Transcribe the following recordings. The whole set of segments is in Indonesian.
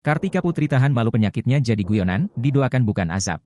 Kartika Putri tahan malu penyakitnya jadi guyonan, didoakan bukan azab.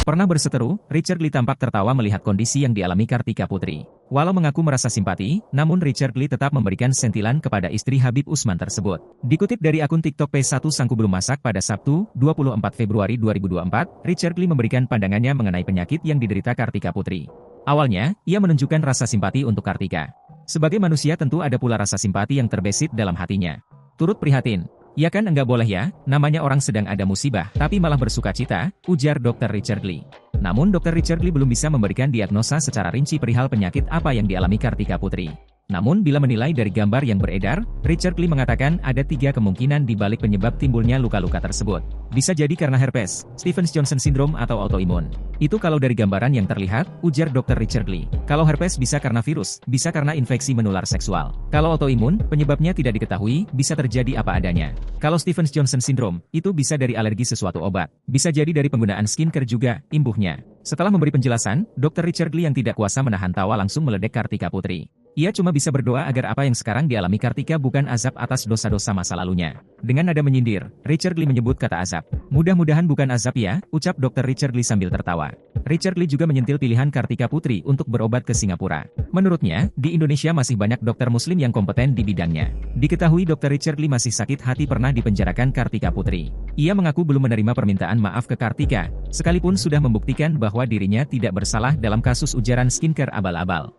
Pernah berseteru, Richard Lee tampak tertawa melihat kondisi yang dialami Kartika Putri. Walau mengaku merasa simpati, namun Richard Lee tetap memberikan sentilan kepada istri Habib Usman tersebut. Dikutip dari akun TikTok P1 Sangku Belum Masak pada Sabtu, 24 Februari 2024, Richard Lee memberikan pandangannya mengenai penyakit yang diderita Kartika Putri. Awalnya, ia menunjukkan rasa simpati untuk Kartika. Sebagai manusia tentu ada pula rasa simpati yang terbesit dalam hatinya. Turut prihatin. Ya kan enggak boleh ya, namanya orang sedang ada musibah, tapi malah bersuka cita, ujar Dr. Richard Lee. Namun Dr. Richard Lee belum bisa memberikan diagnosa secara rinci perihal penyakit apa yang dialami Kartika Putri. Namun bila menilai dari gambar yang beredar, Richard Lee mengatakan ada 3 kemungkinan di balik penyebab timbulnya luka-luka tersebut. Bisa jadi karena herpes, Stevens-Johnson syndrome atau autoimun. Itu kalau dari gambaran yang terlihat, ujar Dr. Richard Lee. Kalau herpes bisa karena virus, bisa karena infeksi menular seksual. Kalau autoimun, penyebabnya tidak diketahui, bisa terjadi apa adanya. Kalau Stevens-Johnson syndrome, itu bisa dari alergi sesuatu obat. Bisa jadi dari penggunaan skincare juga, imbuhnya. Setelah memberi penjelasan, Dr. Richard Lee yang tidak kuasa menahan tawa langsung meledek Kartika Putri. Ia cuma bisa berdoa agar apa yang sekarang dialami Kartika bukan azab atas dosa-dosa masa lalunya. Dengan nada menyindir, Richard Lee menyebut kata azab. Mudah-mudahan bukan azab ya, ucap Dr. Richard Lee sambil tertawa. Richard Lee juga menyentil pilihan Kartika Putri untuk berobat ke Singapura. Menurutnya, di Indonesia masih banyak dokter muslim yang kompeten di bidangnya. Diketahui Dr. Richard Lee masih sakit hati pernah dipenjarakan Kartika Putri. Ia mengaku belum menerima permintaan maaf ke Kartika, sekalipun sudah membuktikan bahwa dirinya tidak bersalah dalam kasus ujaran skincare abal-abal.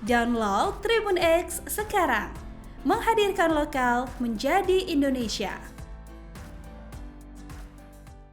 Download Tribun X sekarang, menghadirkan lokal menjadi Indonesia.